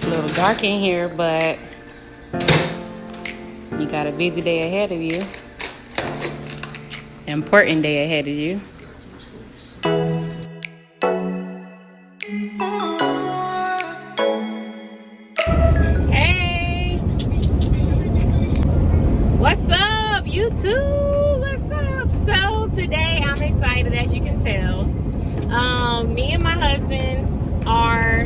It's a little dark in here, but you got a busy day ahead of you. Important day ahead of you. Hey! What's up, YouTube? What's up? So today I'm excited, as you can tell. Me and my husband are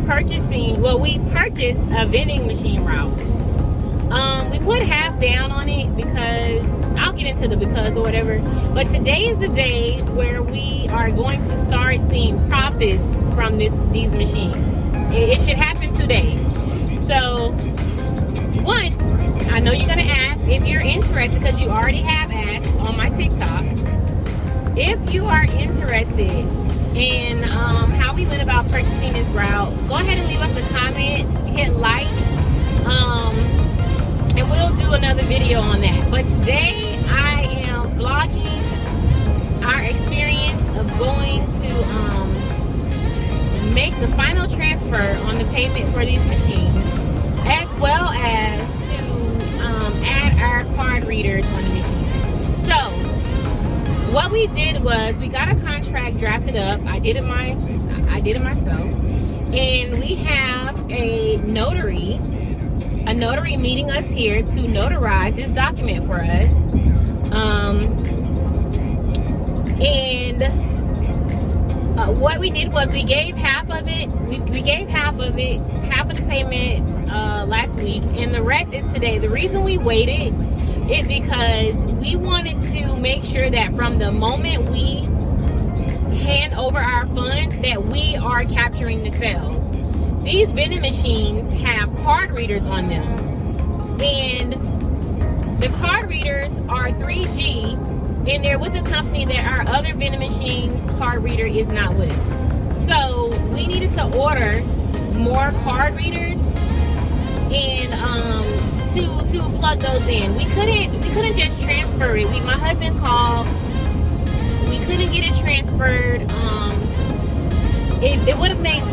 purchasing, well, we purchased a vending machine route. We put half down on it because, I'll get into the because or whatever, but today is the day where we are going to start seeing profits from these machines. It should happen today. So, one, I know you're gonna ask if you're interested, because you already have asked on my TikTok. If you are interested in how we went about purchasing this route, go ahead and leave us a comment, hit like, and we'll do another video on that. But today I am vlogging our experience of going to make the final transfer on the payment for these machines, as well as to add our card readers on the machine. So what we did was we got a contract drafted up. I did it myself, and we have a notary meeting us here to notarize this document for us. What we did was we gave half of it. We gave half of the payment last week, and the rest is today. The reason we waited is because we wanted to make sure that from the moment we hand over our funds that we are capturing the sales. These vending machines have card readers on them, and the card readers are 3G, and they're with a company that our other vending machine card reader is not with. So we needed to order more card readers and to plug those in. We couldn't just transfer it. My husband called. We couldn't get it transferred. It would have made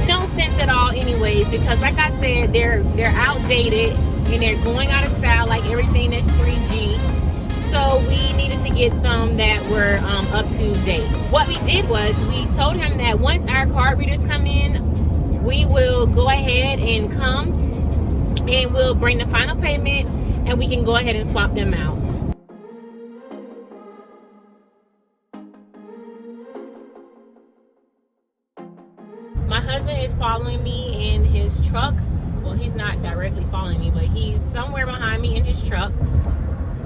no sense at all anyways, because like I said, they're outdated and they're going out of style like everything that's 3G. So we needed to get some that were up to date. What we did was we told him that once our card readers come in, we will go ahead and come and we'll bring the final payment and we can go ahead and swap them out. My husband is following me in his truck. Well, he's not directly following me, but he's somewhere behind me in his truck.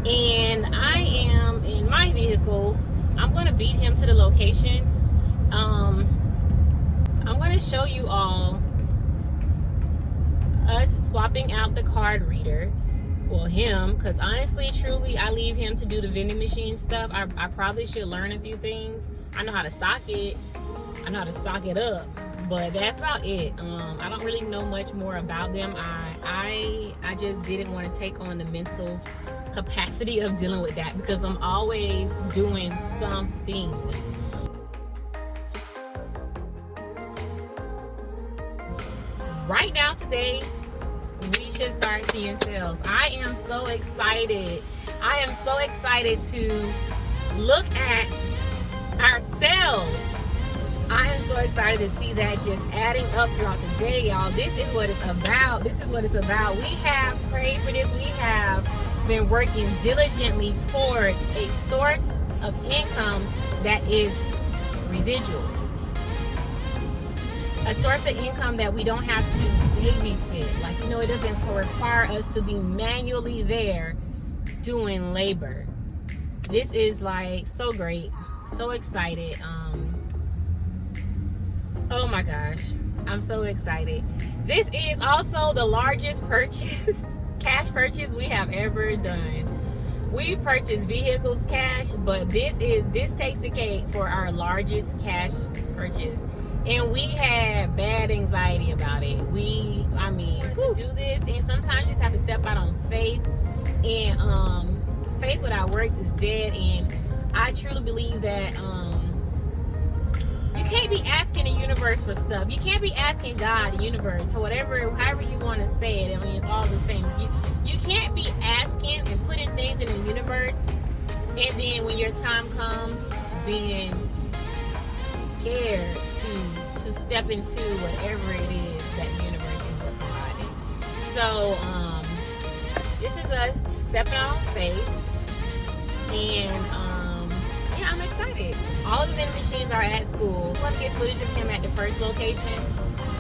And I am in my vehicle. I'm going to beat him to the location. I'm going to show you all us swapping out the card reader. Well, him, because honestly, truly, I leave him to do the vending machine stuff. I probably should learn a few things. I know how to stock it. I know how to stock it up. But that's about it. I don't really know much more about them. I just didn't want to take on the mental capacity of dealing with that, because I'm always doing something. Right now today, we should start seeing sales. I am so excited. I am so excited to look at our sales. I am so excited to see that just adding up throughout the day, y'all. This is what it's about. This is what it's about. We have prayed for this. We have been working diligently towards a source of income that is residual. A source of income that we don't have to babysit. Like, you know, it doesn't require us to be manually there doing labor. This is like so great. So excited. Oh my gosh, I'm so excited. This is also the largest cash purchase we have ever done. We've purchased vehicles cash, but this takes the cake for our largest cash purchase. And we had bad anxiety about it. To do this, and sometimes you just have to step out on faith. And faith without works is dead. And I truly believe that you can't be asking the universe universe for stuff. You can't be asking God, the universe, however you want to say it. I mean, it's all the same. You can't be asking and putting things in the universe, and then when your time comes, being scared to step into whatever it is that the universe ends up providing. So this is us stepping out on faith, and yeah, I'm excited. All of the vending machines are at school. I'm going to get footage of him at the first location,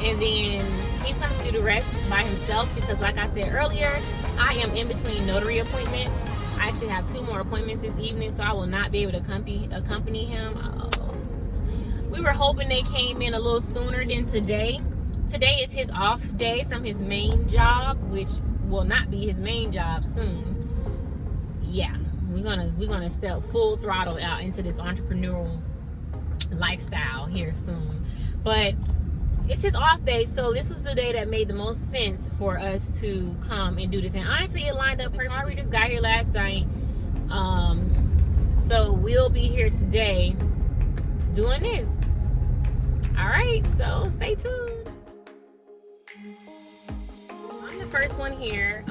and then he's going to do the rest by himself because, like I said earlier, I am in between notary appointments. I actually have 2 more appointments this evening, so I will not be able to accompany him. We were hoping they came in a little sooner than today. Today is his off day from his main job, which will not be his main job soon. Yeah, we're gonna step full throttle out into this entrepreneurial lifestyle here soon. But it's his off day, so this was the day that made the most sense for us to come and do this. And honestly, it lined up perfect. We just got here last night, so we'll be here today doing this. All right, so stay tuned. I'm the first one here.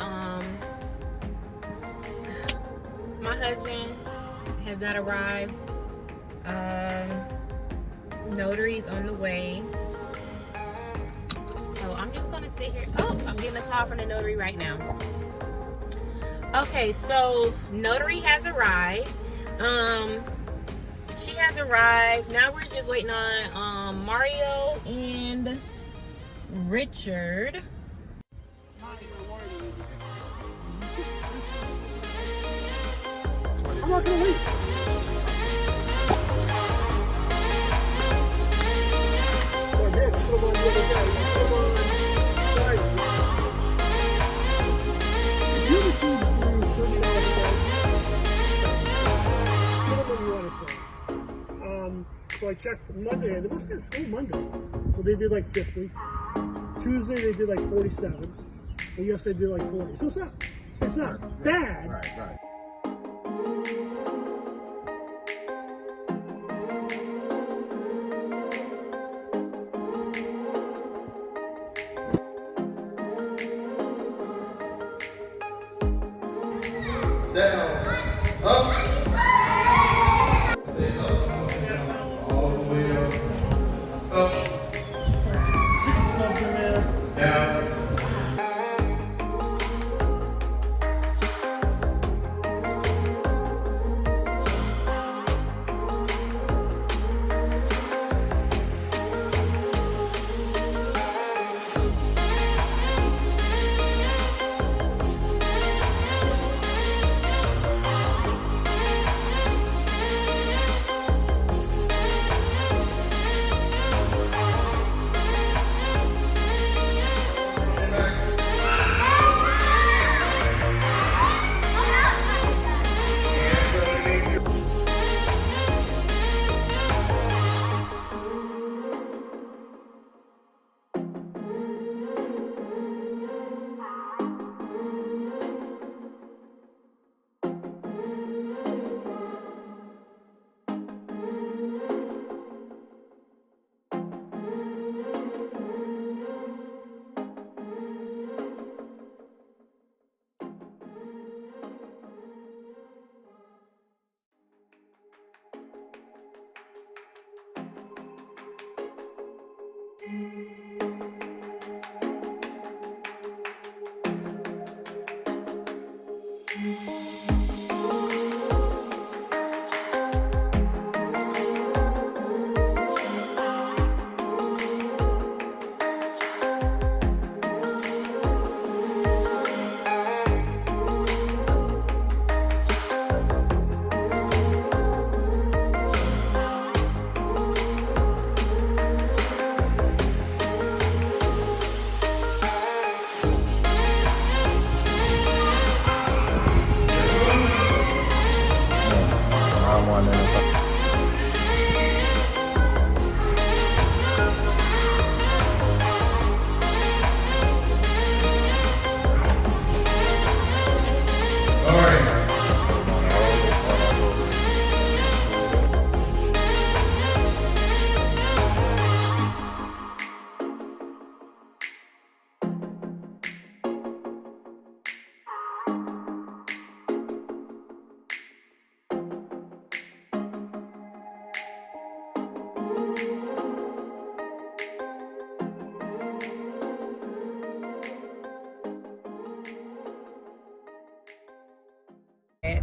My husband has not arrived. Notary's on the way. So I'm just gonna sit here. Oh, I'm getting a call from the notary right now. Okay, so notary has arrived. She has arrived. Now we're just waiting on Mario and Richard. I'm not gonna wait. Oh, yeah, put them on the other day. Put them on Friday. If you ever see $30 a day, put them when you want to stay. So I checked Monday, they must have school Monday. So they did like 50. Tuesday they did like 47. And yesterday they did like 40. So it's not bad. Right. Down, up, say up, all the way up, Chicken stubs in there. down.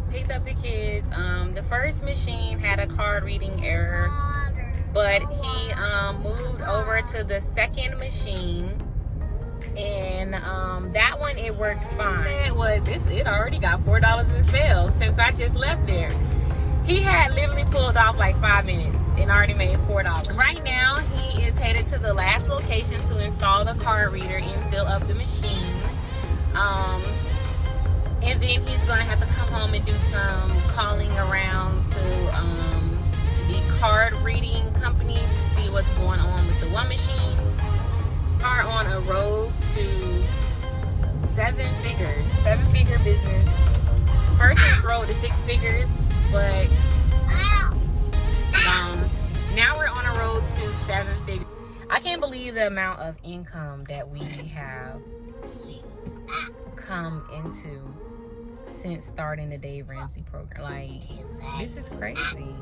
picked up the kids. The first machine had a card reading error, but he moved over to the second machine, and that one, it worked fine. It already got $4 in sales since I just left there. He had literally pulled off like 5 minutes and already made $4. Right now, he is headed to the last location to install the card reader and fill up the machine. And then he's gonna have to come home and do some calling around to the card reading company to see what's going on with the one machine. Are on a road to 7 figure business. First his road to 6 figures, but now we're on a road to 7 figures. I can't believe the amount of income that we have come into since starting the Dave Ramsey program. Like, this is crazy.